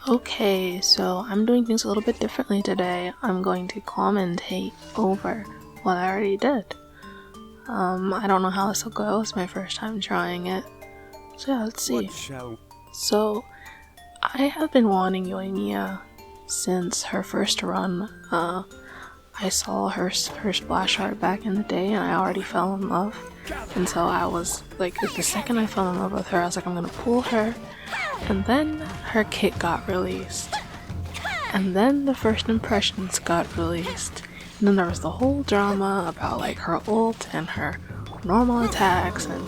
Okay, so I'm doing things a little bit differently today. I'm going to commentate over what I already did. I don't know how this will go. It's my first time trying it. So yeah, let's see. So, I have been wanting Yoimiya since her first run. I saw her splash art back in the day and I already fell in love. And so I was like, the second I fell in love with her, I was like, I'm gonna pull her. And then her kit got released. And then the first impressions got released. And then there was the whole drama about like her ult and her normal attacks, and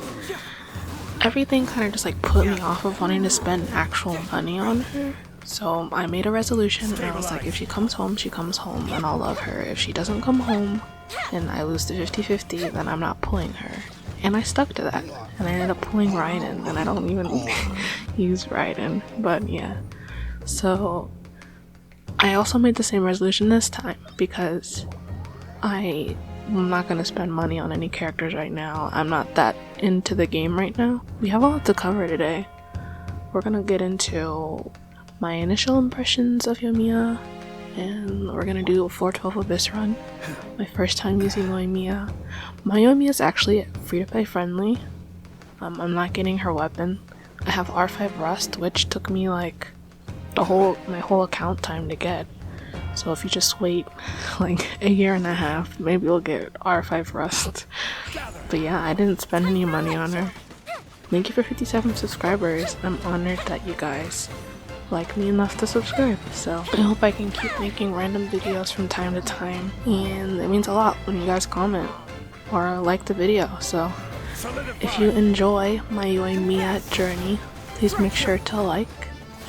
everything kind of just like put me off of wanting to spend actual money on her. So I made a resolution and I was like, if she comes home, she comes home and I'll love her. If she doesn't come home and I lose to 50-50, then I'm not pulling her. And I stuck to that. And I ended up pulling Raiden, and I don't even use Raiden. But yeah. So I also made the same resolution this time because I'm not going to spend money on any characters right now. I'm not that into the game right now. We have a lot to cover today. We're going to get into my initial impressions of Yoimiya, and we're going to do a 412 Abyss run. My first time using Yoimiya. My Yoimiya is actually free-to-play friendly. I'm not getting her weapon. I have R5 Rust, which took me like my whole account time to get. So if you just wait like a year and a half, maybe you'll get R5 Rust. But yeah, I didn't spend any money on her. Thank you for 57 subscribers. I'm honored that you guys like me enough to subscribe. So I hope I can keep making random videos from time to time. And it means a lot when you guys comment or like the video. So if you enjoy my Yoimiya journey, please make sure to like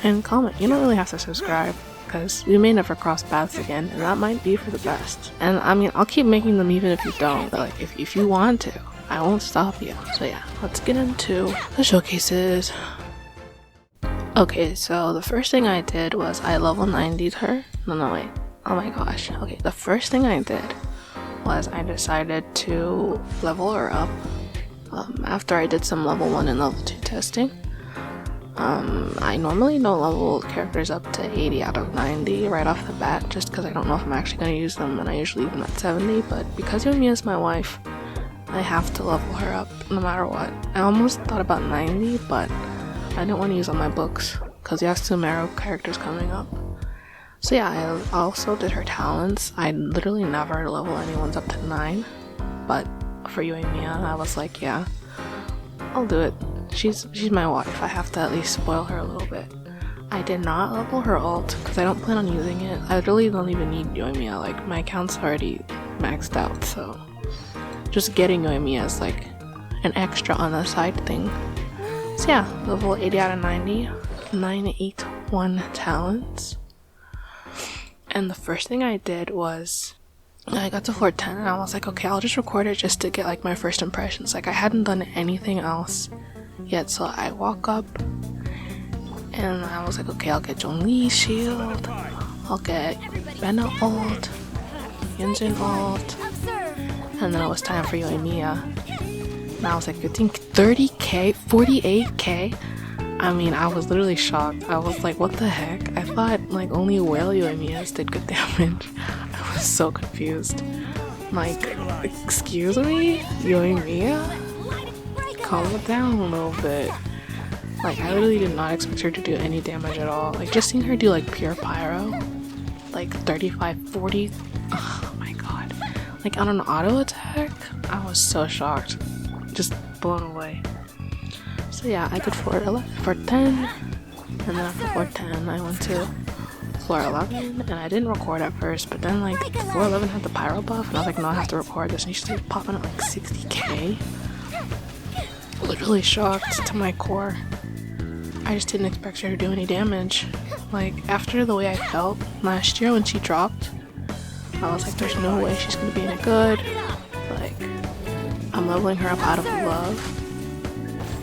and comment. You don't really have to subscribe, because we may never cross paths again, and that might be for the best. And I mean, I'll keep making them even if you don't. But like, if you want to, I won't stop you. So yeah, let's get into the showcases. Okay, so the first thing I did was I level 90'd her. No, wait. Oh my gosh. Okay, the first thing I did was I decided to level her up after I did some level 1 and level 2 testing. I normally don't level characters up to 80 out of 90 right off the bat, just because I don't know if I'm actually going to use them, and I usually leave them at 70, but because Yoimiya is my wife, I have to level her up no matter what. I almost thought about 90, but I didn't want to use all my books, because we have some arrow characters coming up. So yeah, I also did her talents. I literally never level anyone's up to 9, but for Yoimiya, I was like, yeah, I'll do it. She's my wife. I have to at least spoil her a little bit. I did not level her ult because I don't plan on using it. I really don't even need Yoimiya. Like, my account's already maxed out, so just getting Yoimiya is like an extra on the side thing. So yeah, level 80 out of 90, 981 talents. And the first thing I did was I got to floor 10 and I was like, okay, I'll just record it just to get like my first impressions. Like, I hadn't done anything else yet, so I walk up and I was like, okay, I'll get Zhongli shield, I'll get Bennett ult, Yunjin ult, and then it was time for Yoimiya. And I was like, 30k, 48k? I mean, I was literally shocked. I was like, what the heck? I thought like only whale Yoimiyas did good damage. I was so confused. Like, excuse me? Yoimiya? Calm it down a little bit. Like, I literally did not expect her to do any damage at all. Like, just seeing her do like pure pyro, like 35, 40, oh my god. Like, on an auto attack, I was so shocked. Just blown away. So yeah, I did floor 10, and then after floor 10, I went to floor 11, and I didn't record at first, but then like floor 11 had the pyro buff, and I was like, no, I have to record this, and she's like popping at like 60k. Literally shocked to my core. I just didn't expect her to do any damage. Like, after the way I felt last year when she dropped, I was like, there's no way she's gonna be any good. Like, I'm leveling her up out of love.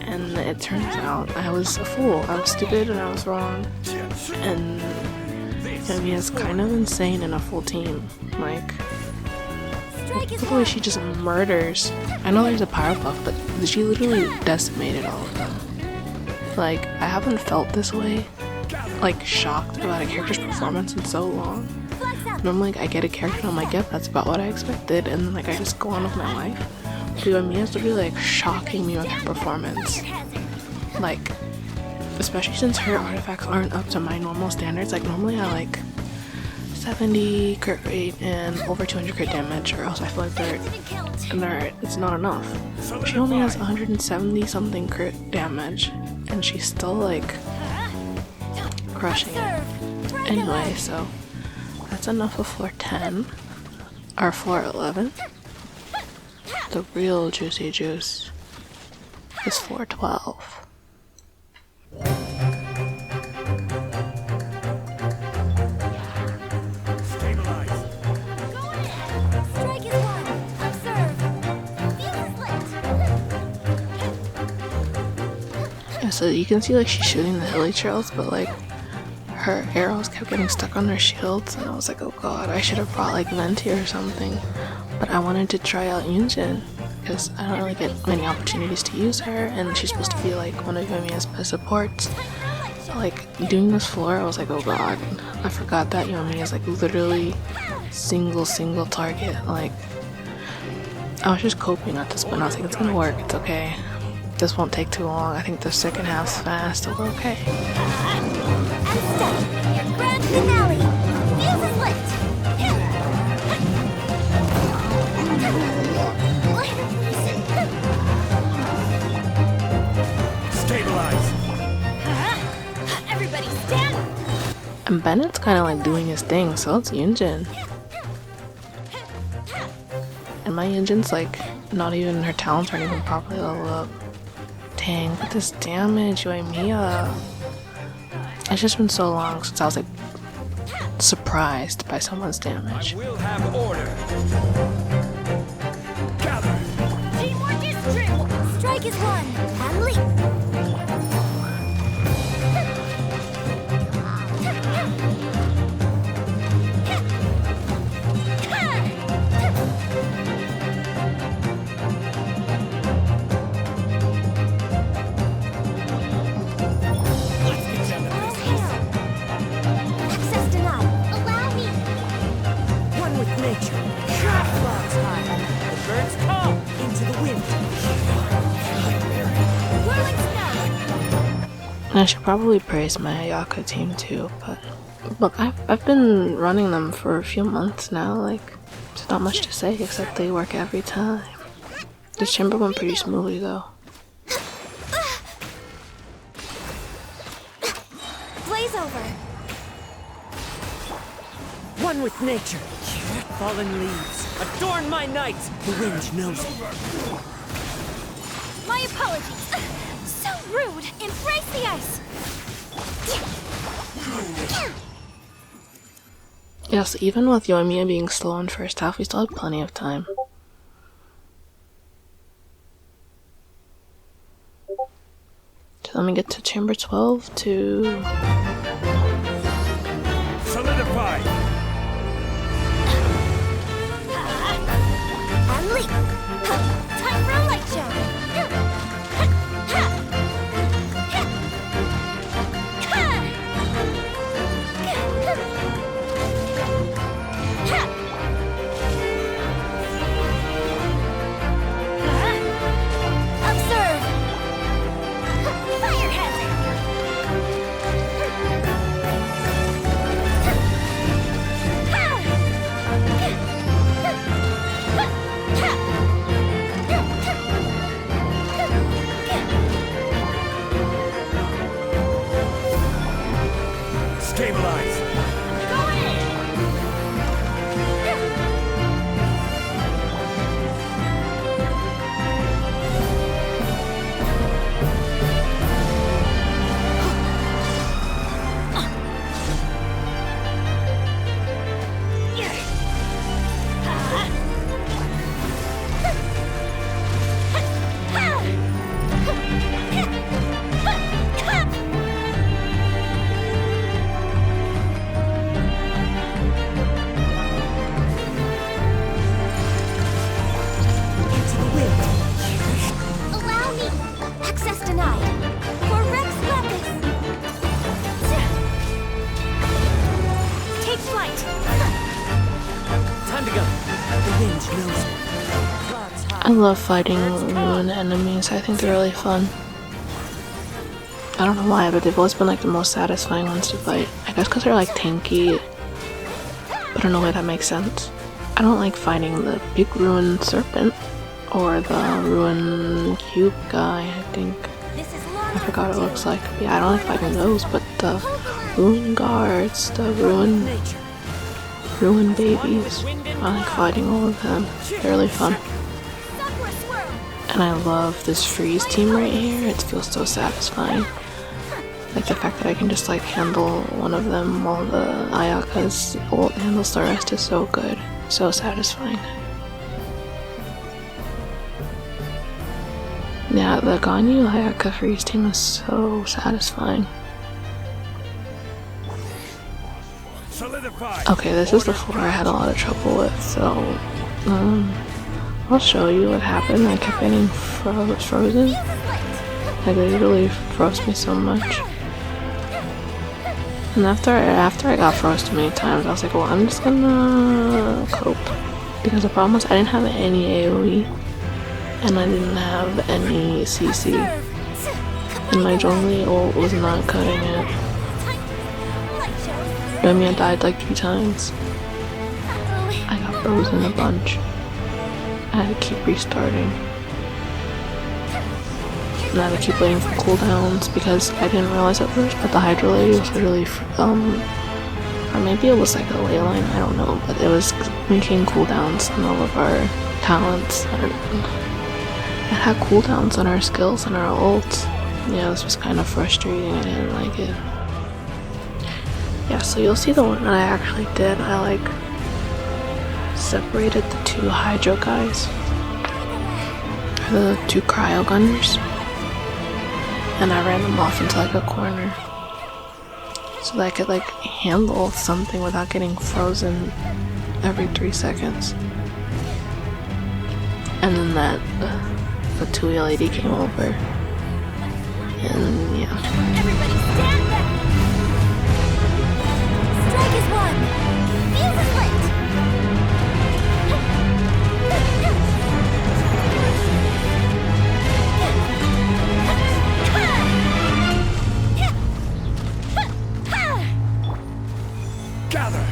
And it turns out I was a fool. I was stupid and I was wrong. And Yoimiya is kind of insane in a full team. Like, the way she just murders. I know there's a power buff, but she literally decimated all of them. Like, I haven't felt this way like shocked about a character's performance in so long. Normally, like, I get a character and I'm like, yep, that's about what I expected, and then like I just go on with my life. Yoimiya's literally like shocking me with her performance. Like, especially since her artifacts aren't up to my normal standards. Like normally I like 70 crit rate and over 200 crit damage, or else I feel like it's not enough. She only has 170 something crit damage, and she's still like crushing it. Anyway, so that's enough of floor 10, or floor 11. The real juicy juice is floor 12. So you can see like she's shooting the hilly trails, but like her arrows kept getting stuck on her shields, and I was like, oh god, I should have brought like Venti or something. But I wanted to try out Yunjin because I don't really get many opportunities to use her, and she's supposed to be like one of Yoimiya's best supports. So like doing this floor, I was like, oh god, I forgot that Yoimiya is like literally single target. Like I was just coping at this point. I was like, it's gonna work, it's okay. This won't take too long. I think the second half's fast, so we're okay. And grand finale. Fuse is lit. Stabilize. Everybody stand. And Bennett's kind of like doing his thing, so it's Yunjin. And my Yunjin's like not even, her talents aren't even properly leveled up. Dang, but this damage, Yoimiya. It's just been so long since I was like surprised by someone's damage. I will have order. Gather. Teamwork is true. Strike is one. And leap. And I should probably praise my Ayaka team too, but look, I've been running them for a few months now, like, there's not much to say except they work every time. This chamber went pretty smoothly though. Blaze over. One with nature. Fallen leaves adorn my night. The wind knows it. My apologies. So rude. Embrace the ice. Yes, even with Yoimiya being slow in first half, we still had plenty of time. So let me get to chamber 12 to... Solidify. And leap. Time for a light show. Stabilize. knows me. Clouds high. I love fighting ruin enemies. I think they're really fun. I don't know why, but they've always been like the most satisfying ones to fight. I guess because they're like tanky, but in a way that makes sense. I don't like fighting the big ruin serpent or the ruin cube guy, I think. I forgot what it looks like. Yeah, I don't like fighting those, but the ruin guards, the ruin babies, I like fighting all of them. They're really fun. And I love this freeze team right here. It feels so satisfying. Like the fact that I can just like handle one of them while the Ayaka's ult handles the rest is so good. So satisfying. Yeah, the Ganyu Ayaka freeze team is so satisfying. Solidify. Okay, this is the floor I had a lot of trouble with, so I'll show you what happened. I kept getting frozen. Like, they literally froze me so much. And after I got froze too many times, I was like, well, I'm just gonna cope. Because the problem was I didn't have any AoE, and I didn't have any CC. And my Zhongli ult was not cutting it. Yoimiya died like 3 times. I got frozen a bunch. I had to keep restarting. And I had to keep waiting for cooldowns because I didn't realize at first, but the Hydra Lady was literally, or maybe it was like a ley line, I don't know, but it was making cooldowns on all of our talents. It had cooldowns on our skills and our ults. Yeah, this was kind of frustrating. I didn't like it. Yeah, so you'll see the one that I actually did. I like separated the 2 Hydro guys, or the 2 cryo gunners, and I ran them off into like a corner so that I could like handle something without getting frozen every 3 seconds. And then the 2 lady came over, and yeah. Everybody stand back! Strike is one! Fuse is lit! Gather.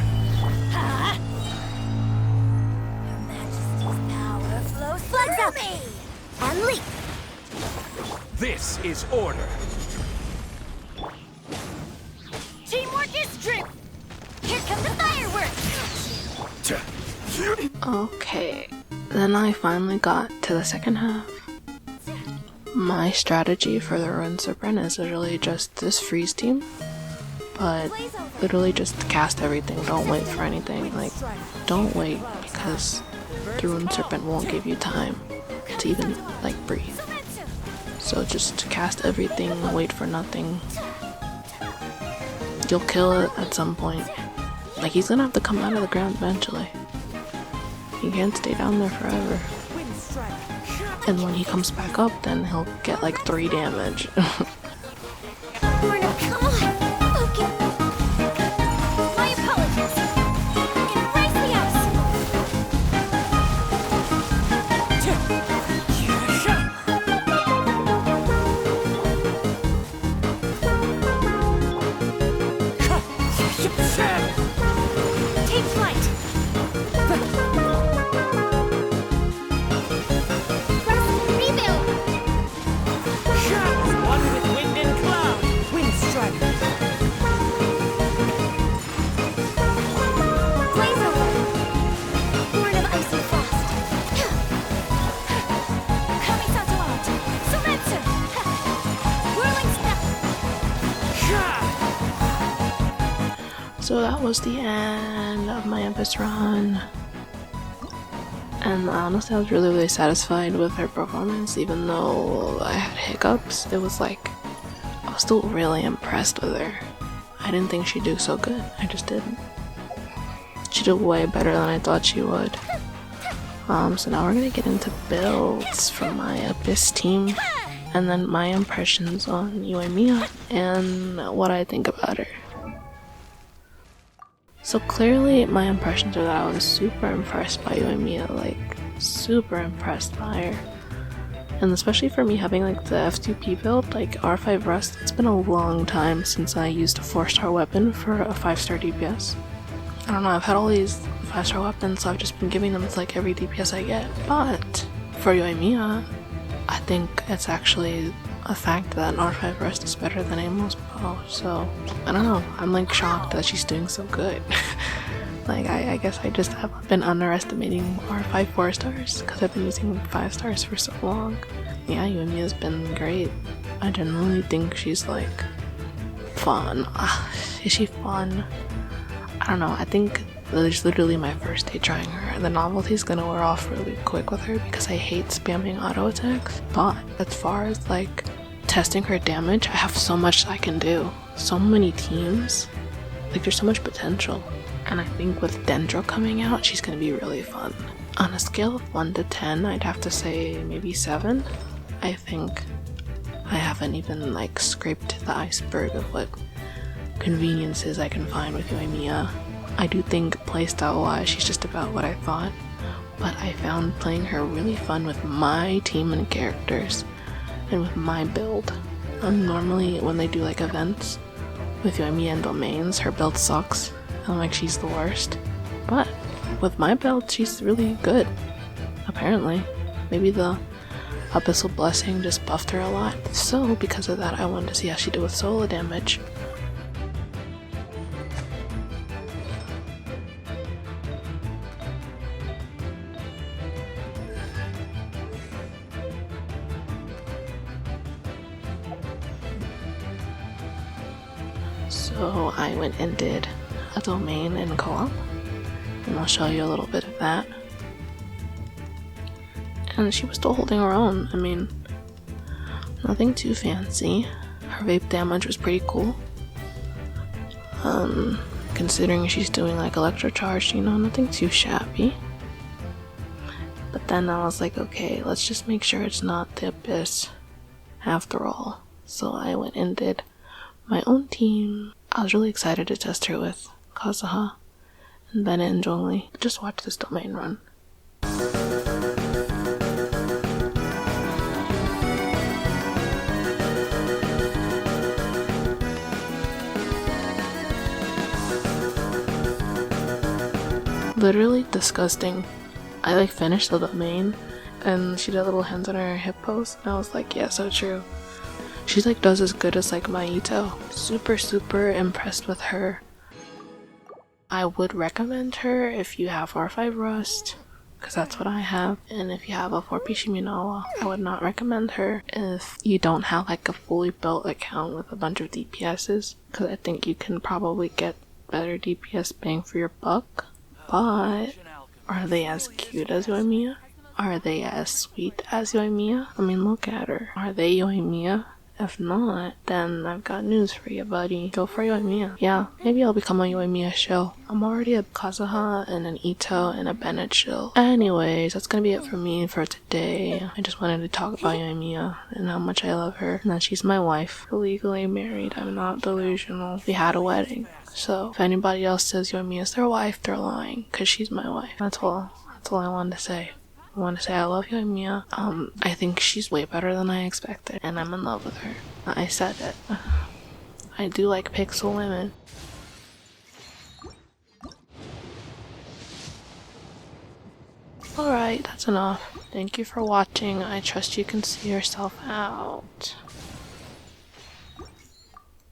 Your Majesty's power flows through me! And leap! This is order. Teamwork is dream! Here come the fireworks! Okay, then I finally got to the second half. My strategy for the Ruin Serpent is literally just this freeze team, but literally just cast everything, don't wait for anything. Like, don't wait, because the Ruin Serpent won't give you time to even, like, breathe. So just cast everything, wait for nothing. You'll kill it at some point. Like, he's gonna have to come out of the ground eventually. He can't stay down there forever. And when he comes back up, then he'll get like 3 damage. Lorna, come on! Okay. My apologies. Embrace the ice! Take flight! Rebuild! One with wind and cloud. Wind strike. Blaze over! Born of ice and frost! Kamisato out! Sumetsu! Whirling snap! So that was the end of my Abyss run. And honestly, I was really satisfied with her performance, even though I had hiccups. It was like, I was still really impressed with her. I didn't think she'd do so good. I just didn't. She did way better than I thought she would. So now we're gonna get into builds from my Abyss team, and then my impressions on Yoimiya and what I think about her. So clearly my impressions are that I was super impressed by Yoimiya, like super impressed by her. And especially for me having like the F2P build, like R5 Rust, it's been a long time since I used a 4-star weapon for a 5-star DPS. I don't know, I've had all these 5-star weapons, so I've just been giving them to like every DPS I get. But for Yoimiya, I think it's actually a fact that R5 Rust is better than Amos Bow, so I don't know, I'm like shocked that she's doing so good. Like, I guess I just have been underestimating R5 4-stars because I've been using 5-stars for so long. Yeah, Yoimiya's been great. I genuinely think she's like fun. Is she fun? I don't know, I think it's literally my first day trying her, and the novelty's gonna wear off really quick with her because I hate spamming auto attacks. But as far as like testing her damage, I have so much I can do. So many teams. Like, there's so much potential. And I think with Dendro coming out, she's gonna be really fun. On a scale of 1 to 10, I'd have to say maybe 7. I think I haven't even like scraped the iceberg of what conveniences I can find with Yoimiya. I do think playstyle wise she's just about what I thought, but I found playing her really fun with my team and characters and with my build. Normally when they do like events with Yoimiya and domains, her build sucks. I'm like, she's the worst. But with my build, she's really good. Apparently. Maybe the Abyssal Blessing just buffed her a lot. So because of that, I wanted to see how she did with solo damage. So I went and did a domain in co-op, and I'll show you a little bit of that. And she was still holding her own. I mean, nothing too fancy. Her vape damage was pretty cool. Considering she's doing like electrocharge, you know, nothing too shabby. But then I was like, okay, let's just make sure it's not the Abyss after all. So I went and did my own team. I was really excited to test her with Kazuha and Bennett and Zhongli. Just watch this domain run. Literally disgusting. I like finished the domain and she did little hands on her hip pose and I was like, yeah, so true. She like does as good as like Maito. Super impressed with her. I would recommend her if you have R5 Rust, because that's what I have, and if you have a 4P Shiminawa. I would not recommend her if you don't have like a fully built account with a bunch of DPSs, because I think you can probably get better DPS bang for your buck. But are they as cute as Yoimiya? Are they as sweet as Yoimiya? I mean, look at her. Are they Yoimiya? If not, then I've got news for you, buddy. Go for Yoimiya. Yeah, maybe I'll become a Yoimiya shill. I'm already a Kazuha and an Ito and a Bennett shill. Anyways, that's gonna be it for me for today. I just wanted to talk about Yoimiya and how much I love her and that she's my wife. We're legally married. I'm not delusional. We had a wedding. So if anybody else says Yoimiya's their wife, they're lying, because she's my wife. That's all I wanted to say. I want to say I love Yoimiya. I think she's way better than I expected, and I'm in love with her. I said it. I do like pixel women. Alright, that's enough. Thank you for watching. I trust you can see yourself out.